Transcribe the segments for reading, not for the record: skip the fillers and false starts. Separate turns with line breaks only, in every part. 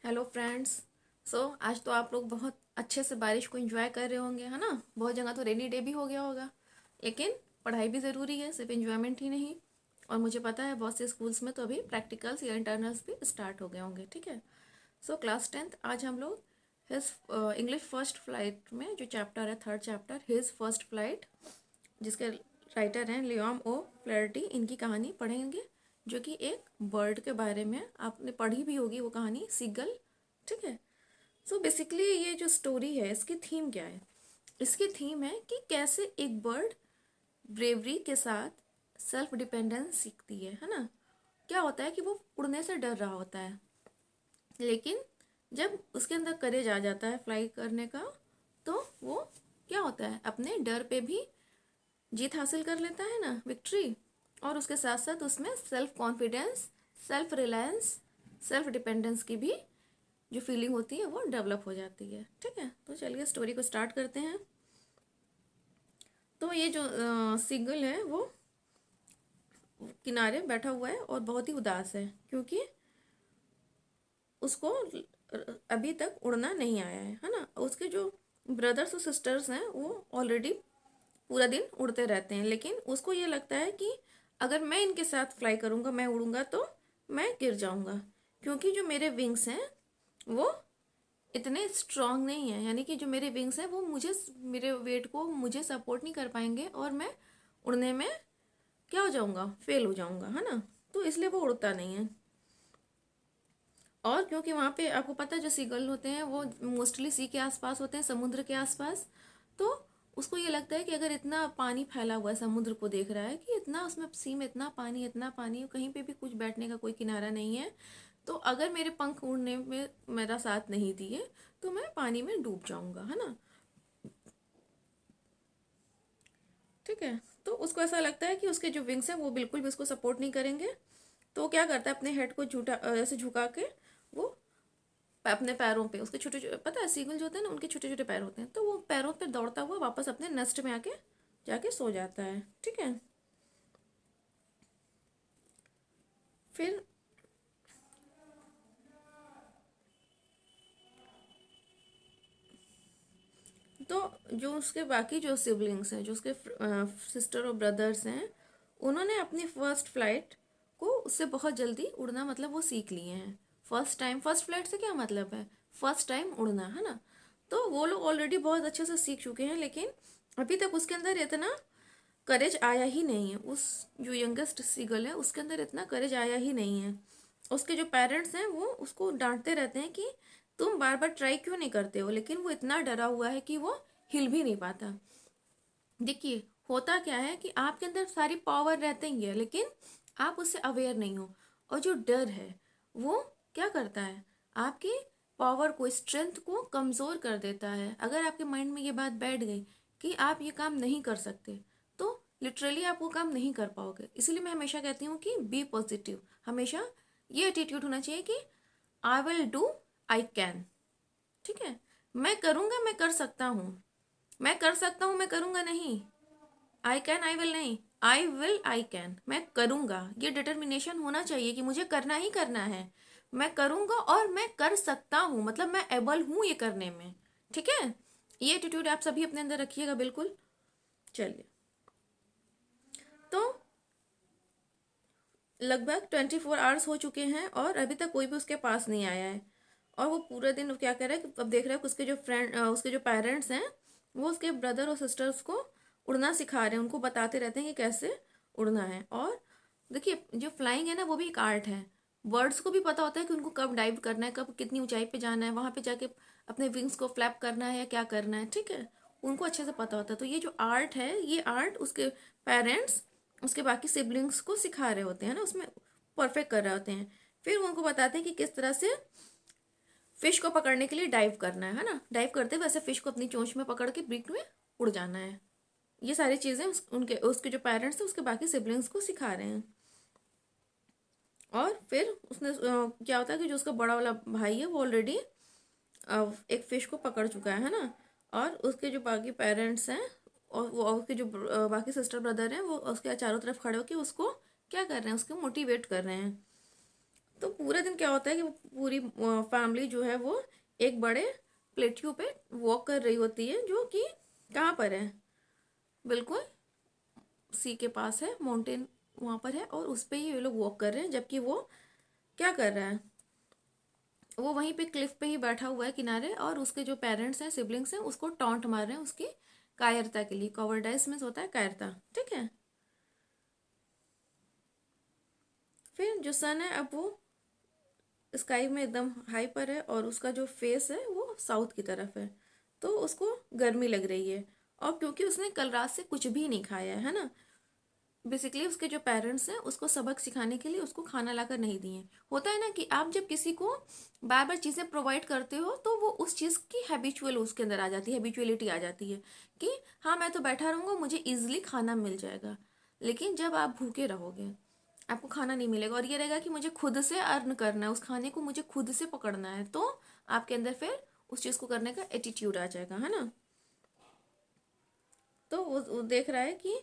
Hello friends. आज तो आप लोग बहुत अच्छे से बारिश को एंजॉय कर रहे होंगे, है ना। बहुत जगह तो रेनी डे भी हो गया होगा, लेकिन पढ़ाई भी ज़रूरी है, सिर्फ एंजॉयमेंट ही नहीं। और मुझे पता है बहुत से स्कूल्स में तो अभी प्रैक्टिकल्स या इंटरनल्स भी स्टार्ट हो गए होंगे, ठीक है। क्लास 10th आज हम लोग हिज इंग्लिश फर्स्ट फ्लाइट में जो चैप्टर है, third chapter his first flight, जिसके राइटर हैं लियोम ओ फ्लैरटी, इनकी कहानी पढ़ेंगे, जो कि एक बर्ड के बारे में आपने पढ़ी भी होगी वो कहानी, सीगल, ठीक है। बेसिकली ये जो स्टोरी है इसकी थीम क्या है? इसकी थीम है कि कैसे एक बर्ड ब्रेवरी के साथ सेल्फ डिपेंडेंस सीखती है ना। क्या होता है कि वो उड़ने से डर रहा होता है, लेकिन जब उसके अंदर करेज आ जाता है फ्लाई करने का, तो वो क्या होता है, अपने डर पे भी जीत हासिल कर लेता है ना, विक्ट्री। और उसके साथ साथ उसमें self confidence, self reliance, self dependence की भी जो फीलिंग होती है वो डेवलप हो जाती है, ठीक है। तो चलिए स्टोरी को स्टार्ट करते हैं। तो ये जो सीगल है वो किनारे बैठा हुआ है और बहुत ही उदास है, क्योंकि उसको अभी तक उड़ना नहीं आया है ना। उसके जो ब्रदर्स और सिस्टर्स हैं वो ऑलरेडी पूरा दिन उड़ते रहते हैं, लेकिन उसको ये लगता है कि अगर मैं इनके साथ फ्लाई करूँगा, मैं उड़ूंगा तो मैं गिर जाऊँगा, क्योंकि जो मेरे विंग्स हैं वो इतने स्ट्रांग नहीं है, यानी कि जो मेरे विंग्स हैं वो मुझे, मेरे वेट को मुझे सपोर्ट नहीं कर पाएंगे और मैं उड़ने में क्या हो जाऊँगा, फेल हो जाऊँगा, है ना। तो इसलिए वो उड़ता नहीं है। और क्योंकि वहाँ पे आपको पता है जो सीगल होते हैं वो मोस्टली सी के आसपास होते हैं, समुद्र के आसपास। तो उसको ये लगता है कि अगर इतना पानी फैला हुआ है, समुद्र को देख रहा है कि इतना उसमें सी में इतना पानी, इतना पानी, कहीं पे भी कुछ बैठने का कोई किनारा नहीं है, तो अगर मेरे पंख उड़ने में मेरा साथ नहीं दिए तो मैं पानी में डूब जाऊंगा, है ना, ठीक है। तो उसको ऐसा लगता है कि उसके जो विंग्स हैं वो बिल्कुल भी उसको सपोर्ट नहीं करेंगे। तो वो क्या करता है, अपने हेड को झूठा ऐसे झुका के वो अपने पैरों पे, उसके छोटे छोटे, पता है सीगल जो होते हैं ना उनके छोटे छोटे पैर होते हैं, तो वो पैरों पे दौड़ता हुआ वापस अपने नेस्ट में आके जाके सो जाता है, ठीक है। फिर तो जो उसके बाकी जो सिबलिंग्स हैं, जो उसके सिस्टर और ब्रदर्स हैं, उन्होंने अपनी फर्स्ट फ्लाइट को उससे बहुत जल्दी उड़ना मतलब वो सीख लिए हैं। फर्स्ट टाइम, फर्स्ट फ्लाइट से क्या मतलब है, फर्स्ट टाइम उड़ना, है ना। तो वो लोग ऑलरेडी बहुत अच्छे से सीख चुके हैं, लेकिन अभी तक उसके अंदर इतना करेज आया ही नहीं है। उस जो यंगेस्ट सीगल है उसके अंदर इतना करेज आया ही नहीं है। उसके जो पेरेंट्स हैं वो उसको डांटते रहते हैं कि तुम बार बार ट्राई क्यों नहीं करते हो, लेकिन वो इतना डरा हुआ है कि वो हिल भी नहीं पाता। देखिए होता क्या है कि आपके अंदर सारी पावर रहते ही है, लेकिन आप उससे अवेयर नहीं हो। और जो डर है वो क्या करता है, आपकी पावर को, स्ट्रेंथ को कमज़ोर कर देता है। अगर आपके माइंड में ये बात बैठ गई कि आप ये काम नहीं कर सकते, तो लिटरली आप वो काम नहीं कर पाओगे। इसीलिए मैं हमेशा कहती हूँ कि बी पॉजिटिव, हमेशा ये एटीट्यूड होना चाहिए कि I will do, I can, ठीक है। मैं करूँगा, मैं कर सकता हूँ, मैं कर सकता हूँ, मैं करूँगा नहीं। आई कैन आई विल नहीं, आई विल आई कैन, मैं करूँगा। ये डिटर्मिनेशन होना चाहिए कि मुझे करना ही करना है, मैं करूँगा और मैं कर सकता हूँ, मतलब मैं एबल हूँ ये करने में, ठीक है। ये एटीट्यूड आप सभी अपने अंदर रखिएगा, बिल्कुल। चलिए, तो लगभग 24 आवर्स हो चुके हैं और अभी तक कोई भी उसके पास नहीं आया है। और वो पूरे दिन क्या कर रहा है, अब देख रहा है कि उसके जो फ्रेंड, उसके जो पेरेंट्स हैं वो उसके ब्रदर और सिस्टर्स को उड़ना सिखा रहे हैं, उनको बताते रहते हैं कि कैसे उड़ना है। और देखिए जो फ्लाइंग है ना वो भी एक आर्ट है। बर्ड्स को भी पता होता है कि उनको कब डाइव करना है, कब कितनी ऊंचाई पे जाना है, वहां पे जाके अपने विंग्स को फ्लैप करना है या क्या करना है, ठीक है। उनको अच्छे से पता होता है। तो ये जो आर्ट है, ये आर्ट उसके पेरेंट्स उसके बाकी सिबलिंग्स को सिखा रहे होते हैं ना, उसमें परफेक्ट कर रहे होते हैं। फिर वो उनको बताते हैं कि किस तरह से फिश को पकड़ने के लिए डाइव करना है ना। डाइव करते हुए वैसे फिश को अपनी चोंच में पकड़ के बीक में उड़ जाना है। ये सारी चीज़ें उनके उसके जो पेरेंट्स हैं उसके बाकी सिबलिंग्स को सिखा रहे हैं। और फिर उसने क्या होता है कि जो उसका बड़ा वाला भाई है वो ऑलरेडी एक फिश को पकड़ चुका है ना। और उसके जो बाकी पेरेंट्स हैं और वो उसके जो बाकी सिस्टर ब्रदर हैं वो उसके चारों तरफ खड़े होकर उसको क्या कर रहे हैं, उसको मोटिवेट कर रहे हैं। तो पूरे दिन क्या होता है कि वो पूरी फैमिली जो है वो एक बड़े प्लेट्यू पे वॉक कर रही होती है, जो कि कहाँ पर है, बिल्कुल सी के पास है, माउंटेन वहाँ पर है, और उस पे ही ये लोग वॉक कर रहे हैं। जबकि वो क्या कर रहा है, वो वहीं पे क्लिफ पे ही बैठा हुआ है किनारे, और उसके जो पेरेंट्स हैं, सिबलिंग्स हैं, उसको टॉन्ट मार रहे हैं उसकी कायरता के लिए। कॉवर्डाइस में होता है कायरता, ठीक है। फिर जो सन है, अब वो स्काई में एकदम हाई पर है, और उसका जो फेस है वो साउथ की तरफ है, तो उसको गर्मी लग रही है। और क्योंकि उसने कल रात से कुछ भी नहीं खाया है ना, बेसिकली उसके जो पेरेंट्स हैं उसको सबक सिखाने के लिए उसको खाना लाकर नहीं दिए। होता है ना कि आप जब किसी को बार बार चीज़ें प्रोवाइड करते हो तो वो उस चीज़ की हैबिचुअल उसके अंदर आ जाती है, हैबिचुअलिटी आ जाती है कि हाँ मैं तो बैठा रहूँगा, मुझे इजिली खाना मिल जाएगा। लेकिन जब आप भूखे रहोगे, आपको खाना नहीं मिलेगा, और ये रहेगा कि मुझे खुद से अर्न करना है, उस खाने को मुझे खुद से पकड़ना है, तो आपके अंदर फिर उस चीज़ को करने का एटीट्यूड आ जाएगा, है ना। तो वो देख रहा है कि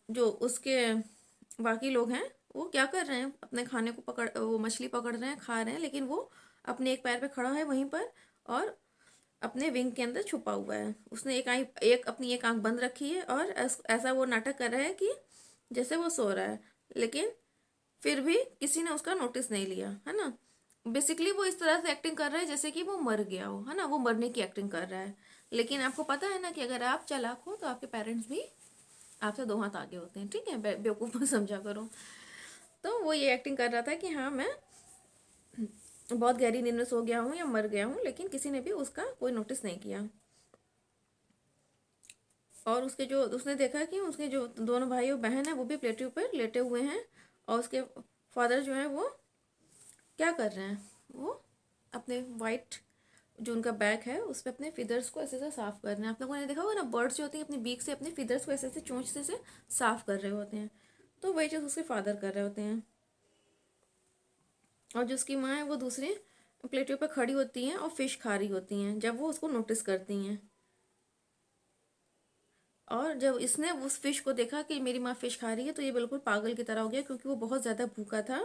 जो उसके बाकी लोग हैं वो क्या कर रहे हैं, अपने खाने को पकड़, वो मछली पकड़ रहे हैं, खा रहे हैं, लेकिन वो अपने एक पैर पे खड़ा है वहीं पर, और अपने विंग के अंदर छुपा हुआ है। उसने एक अपनी एक आंख बंद रखी है, और ऐसा वो नाटक कर रहा है कि जैसे वो सो रहा है, लेकिन फिर भी किसी ने उसका नोटिस नहीं लिया, है ना। बेसिकली वो इस तरह से एक्टिंग कर रहा है जैसे कि वो मर गया हो, है ना, वो मरने की एक्टिंग कर रहा है। लेकिन आपको पता है ना कि अगर आप चालाक हो तो आपके पेरेंट्स भी आपसे 2 हाथ आगे होते हैं, ठीक है, बेवकूफ़ मत समझा करो। तो वो ये एक्टिंग कर रहा था कि हाँ मैं बहुत गहरी नींद में सो गया हूँ या मर गया हूँ, लेकिन किसी ने भी उसका कोई नोटिस नहीं किया। और उसके जो उसने देखा कि उसके जो दोनों भाई और बहन है वो भी प्लेट्यू पर लेटे हुए हैं, और उसके फादर जो है वो क्या कर रहे हैं, वो अपने वाइट जो उनका बैग है उस पर अपने फिदर्स को ऐसे ऐसे साफ कर रहे हैं। आप लोगों ने देखा होगा ना, बर्ड्स जो होती हैं अपनी बीक से अपने फिदर्स को ऐसे ऐसे चोंच से साफ कर रहे होते हैं, तो वही चीज़ उसके फादर कर रहे होते हैं। और जो उसकी माँ है वो दूसरे प्लेटों पे खड़ी होती हैं और फिश खा रही होती हैं, जब वो उसको नोटिस करती हैं। और जब इसने उस फिश को देखा कि मेरी माँ फिश खा रही है, तो ये बिल्कुल पागल की तरह हो गया, क्योंकि वो बहुत ज़्यादा भूखा था।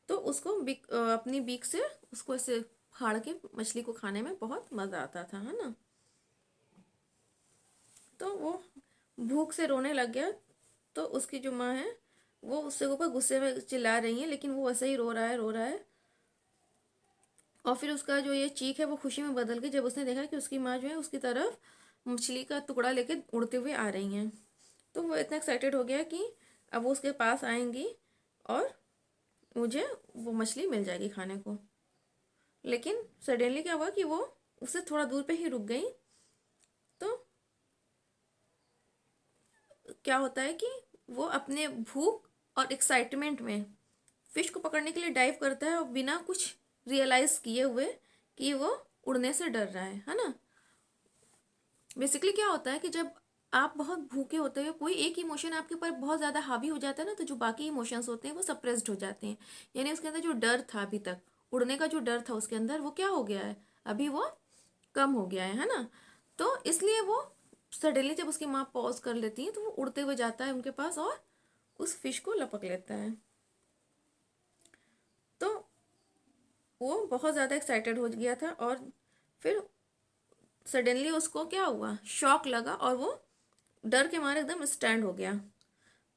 तो उसको अपनी बीक से उसको ऐसे फाड़ के मछली को खाने में बहुत मज़ा आता था, है ना। तो वो भूख से रोने लग गया। तो उसकी जो माँ है वो उससे ऊपर गुस्से में चिल्ला रही है, लेकिन वो वैसे ही रो रहा है, रो रहा है। और फिर उसका जो ये चीख है वो खुशी में बदल गई जब उसने देखा कि उसकी माँ जो है उसकी तरफ मछली का टुकड़ा लेके उड़ते हुए आ रही हैं। तो वो इतना एक्साइटेड हो गया कि अब वो उसके पास आएंगी और मुझे वो मछली मिल जाएगी खाने को। लेकिन सडनली क्या हुआ कि वो उससे थोड़ा दूर पे ही रुक गई। तो क्या होता है कि वो अपने भूख और एक्साइटमेंट में फिश को पकड़ने के लिए डाइव करता है, और बिना कुछ रियलाइज किए हुए कि वो उड़ने से डर रहा है ना। बेसिकली क्या होता है कि जब आप बहुत भूखे होते हो, कोई एक इमोशन आपके ऊपर बहुत ज़्यादा हावी हो जाता है ना, तो जो बाकी इमोशंस होते हैं वो सप्रेस्ड हो जाते हैं। यानी उसके अंदर जो डर था अभी तक, उड़ने का जो डर था उसके अंदर, वो क्या हो गया है, अभी वो कम हो गया है ना। तो इसलिए वो सडनली जब उसकी माँ पॉज कर लेती है तो वो उड़ते हुए जाता है उनके पास और उस फिश को लपक लेता है। तो वो बहुत ज़्यादा एक्साइटेड हो गया था, और फिर सडनली उसको क्या हुआ, शॉक लगा, और वो डर के मारे एकदम स्टैंड हो गया।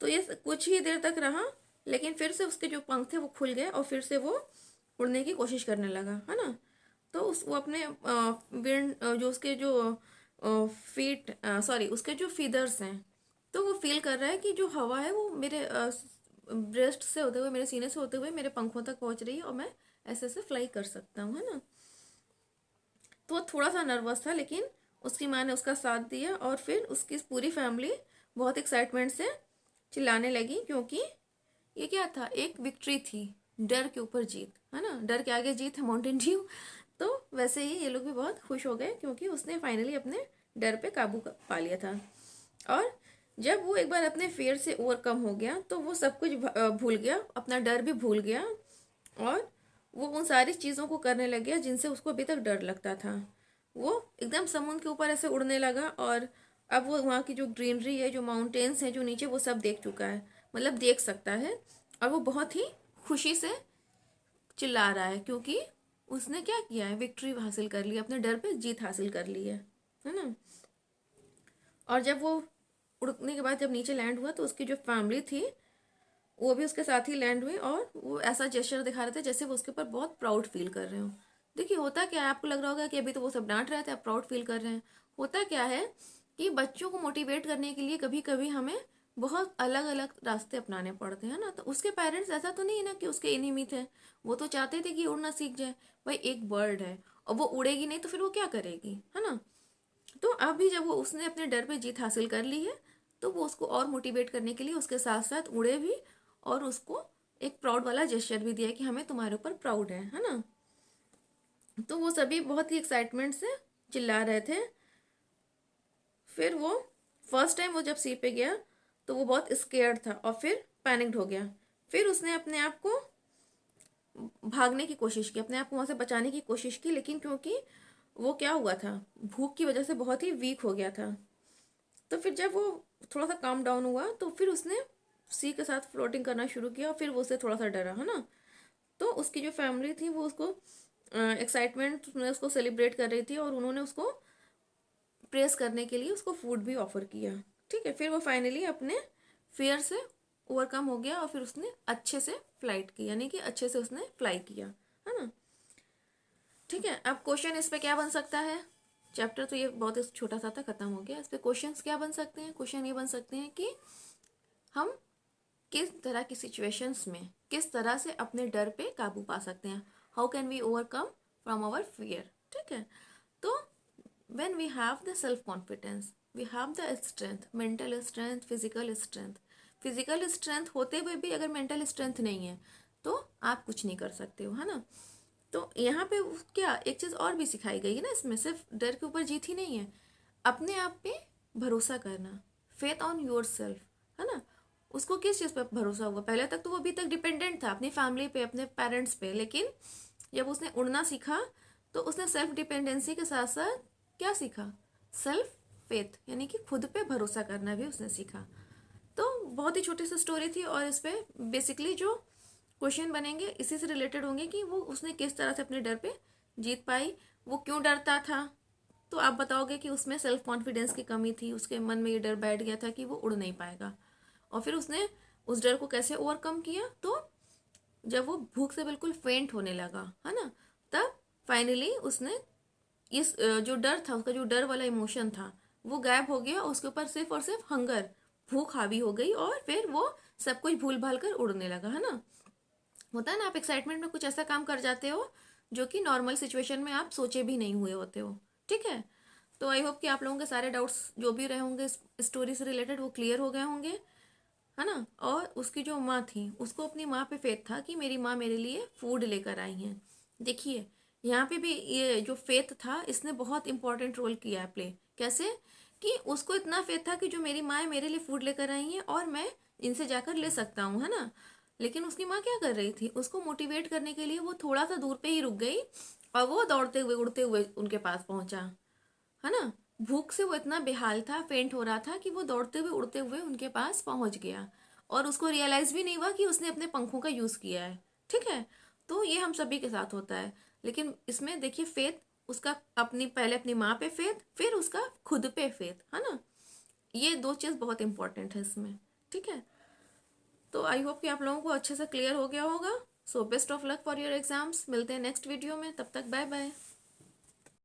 तो ये कुछ ही देर तक रहा, लेकिन फिर से उसके जो पंख थे वो खुल गए, और फिर से वो उड़ने की कोशिश करने लगा, है ना। तो वो अपने विंड जो उसके जो फीट सॉरी उसके जो फीदर्स हैं, तो वो फील कर रहा है कि जो हवा है वो मेरे ब्रेस्ट से होते हुए, मेरे सीने से होते हुए मेरे पंखों तक पहुंच रही है, और मैं ऐसे ऐसे फ्लाई कर सकता हूँ, है ना। तो वो थोड़ा सा नर्वस था, लेकिन उसकी माँ ने उसका साथ दिया, और फिर उसकी पूरी फैमिली बहुत एक्साइटमेंट से चिल्लाने लगी, क्योंकि ये क्या था, एक विक्ट्री थी, डर के ऊपर जीत, है ना। डर के आगे जीत है माउंटेन ड्यू। तो वैसे ही ये लोग भी बहुत खुश हो गए, क्योंकि उसने फाइनली अपने डर पे काबू पा लिया था। और जब वो एक बार अपने फेयर से ओवरकम हो गया, तो वो सब कुछ भूल गया, अपना डर भी भूल गया, और वो उन सारी चीज़ों को करने लग गया जिनसे उसको अभी तक डर लगता था। वो एकदम समुद्र के ऊपर ऐसे उड़ने लगा, और अब वो वहाँ की जो ग्रीनरी है, जो माउंटेन्स हैं जो नीचे, वो सब देख चुका है, मतलब देख सकता है। और वो बहुत ही खुशी से चिल्ला रहा है क्योंकि उसने क्या किया है, विक्ट्री हासिल कर ली, अपने डर पे जीत हासिल कर ली है ना। और जब वो उड़ने के बाद जब नीचे लैंड हुआ तो उसकी जो फैमिली थी वो भी उसके साथ ही लैंड हुई, और वो ऐसा जेस्चर दिखा रहे थे जैसे वो उसके ऊपर बहुत प्राउड फील कर रहे हो। देखिए होता क्या है, आपको लग रहा होगा कि अभी तो वो सब डांट रहे थे, आप प्राउड फील कर रहे हैं। होता क्या है कि बच्चों को मोटिवेट करने के लिए कभी कभी हमें बहुत अलग अलग रास्ते अपनाने पड़ते हैं ना। तो उसके पेरेंट्स ऐसा तो नहीं है ना कि उसके एनिमी थे, वो तो चाहते थे कि उड़ना सीख जाए। भाई एक बर्ड है और वो उड़ेगी नहीं तो फिर वो क्या करेगी, है ना। तो अभी जब वो उसने अपने डर पे जीत हासिल कर ली है तो वो उसको और मोटिवेट करने के लिए उसके साथ साथ उड़े भी, और उसको एक प्राउड वाला जेस्चर भी दिया कि हमें तुम्हारे ऊपर प्राउड है ना। तो वो सभी बहुत ही एक्साइटमेंट से चिल्ला रहे थे। फिर वो फर्स्ट टाइम वो जब सी पे गया तो वो बहुत स्केयर्ड था और फिर पैनिक्ड हो गया। फिर उसने अपने आप को भागने की कोशिश की, अपने आप को वहाँ से बचाने की कोशिश की, लेकिन क्योंकि वो क्या हुआ था, भूख की वजह से बहुत ही वीक हो गया था। तो फिर जब वो थोड़ा सा काम डाउन हुआ तो फिर उसने सी के साथ फ्लोटिंग करना शुरू किया, और फिर वो उससे थोड़ा सा डरा, है ना। तो उसकी जो फैमिली थी वो उसको एक्साइटमेंट में उसको सेलिब्रेट कर रही थी, और उन्होंने उसको प्रेस करने के लिए उसको फूड भी ऑफर किया। ठीक है, फिर वो फाइनली अपने फियर से ओवरकम हो गया और फिर उसने अच्छे से फ्लाइट की, यानी कि अच्छे से उसने फ्लाई किया, है ना। ठीक है, अब क्वेश्चन इस पे क्या बन सकता है, चैप्टर तो ये बहुत ही छोटा सा था, खत्म हो गया। इस पे क्वेश्चंस क्या बन सकते हैं, क्वेश्चन ये बन सकते हैं कि हम किस तरह की सिचुएशंस में किस तरह से अपने डर पे काबू पा सकते हैं, how can we overcome from our fear. ठीक है, तो when we have the self confidence, we have the strength, mental strength, physical strength होते हुए भी अगर mental strength नहीं है तो आप कुछ नहीं कर सकते हो, है ना। तो यहाँ पे क्या एक चीज़ और भी सिखाई गई है ना, इसमें सिर्फ डर के ऊपर जीत ही नहीं है, अपने आप पे भरोसा करना, फेथ ऑन योर सेल्फ, है ना। उसको किस चीज़ पे भरोसा हुआ, पहले तक तो वो अभी तक डिपेंडेंट था अपनी फैमिली पे, अपने पेरेंट्स पे, लेकिन जब उसने उड़ना सीखा तो उसने सेल्फ डिपेंडेंसी के साथ साथ क्या सीखा, सेल्फ फेथ, यानी कि खुद पे भरोसा करना भी उसने सीखा। तो बहुत ही छोटी सी स्टोरी थी, और इस पे बेसिकली जो क्वेश्चन बनेंगे इसी से रिलेटेड होंगे कि वो उसने किस तरह से अपने डर पे जीत पाई, वो क्यों डरता था। तो आप बताओगे कि उसमें सेल्फ कॉन्फिडेंस की कमी थी, उसके मन में ये डर बैठ गया था कि वो उड़ नहीं पाएगा, और फिर उसने उस डर को कैसे ओवरकम किया। तो जब वो भूख से बिल्कुल फेंट होने लगा, है ना, तब फाइनली उसने इस जो डर था, उसका जो डर वाला इमोशन था वो गायब हो गया, उसके ऊपर सिर्फ और सिर्फ हंगर, भूख हावी हो गई, और फिर वो सब कुछ भूल भाल कर उड़ने लगा, है ना। होता है ना, आप एक्साइटमेंट में कुछ ऐसा काम कर जाते हो जो कि नॉर्मल सिचुएशन में आप सोचे भी नहीं हुए होते हो। ठीक है, तो आई होप कि आप लोगों के सारे डाउट्स जो भी रहे होंगे इस स्टोरी से रिलेटेड वो क्लियर हो गए होंगे, है ना। और उसकी जो माँ थी उसको अपनी माँ पे फेथ था कि मेरी माँ मेरे लिए फूड लेकर आई हैं। देखिए यहाँ पे भी ये जो फेथ था इसने बहुत इंपॉर्टेंट रोल किया है प्ले। कैसे कि उसको इतना फेथ था कि जो मेरी माँ मेरे लिए फूड लेकर आई हैं और मैं इनसे जाकर ले सकता हूँ, है ना। लेकिन उसकी माँ क्या कर रही थी, उसको मोटिवेट करने के लिए वो थोड़ा सा दूर पे ही रुक गई और वो दौड़ते हुए उड़ते हुए उनके पास पहुंचा, है ना। भूख से वो इतना बेहाल था, फेंट हो रहा था कि वो दौड़ते हुए उड़ते हुए उनके पास पहुंच गया, और उसको रियलाइज भी नहीं हुआ कि उसने अपने पंखों का यूज किया है। ठीक है, तो ये हम सभी के साथ होता है, लेकिन इसमें देखिए फेथ उसका अपनी, पहले अपनी माँ पे फेथ, फिर उसका खुद पे फेथ, है ना। ये दो चीज बहुत इंपॉर्टेंट है इसमें। ठीक है, तो आई होप कि आप लोगों को अच्छे से क्लियर हो गया होगा। So best of luck for your exams, मिलते हैं नेक्स्ट वीडियो में, तब तक बाय बाय।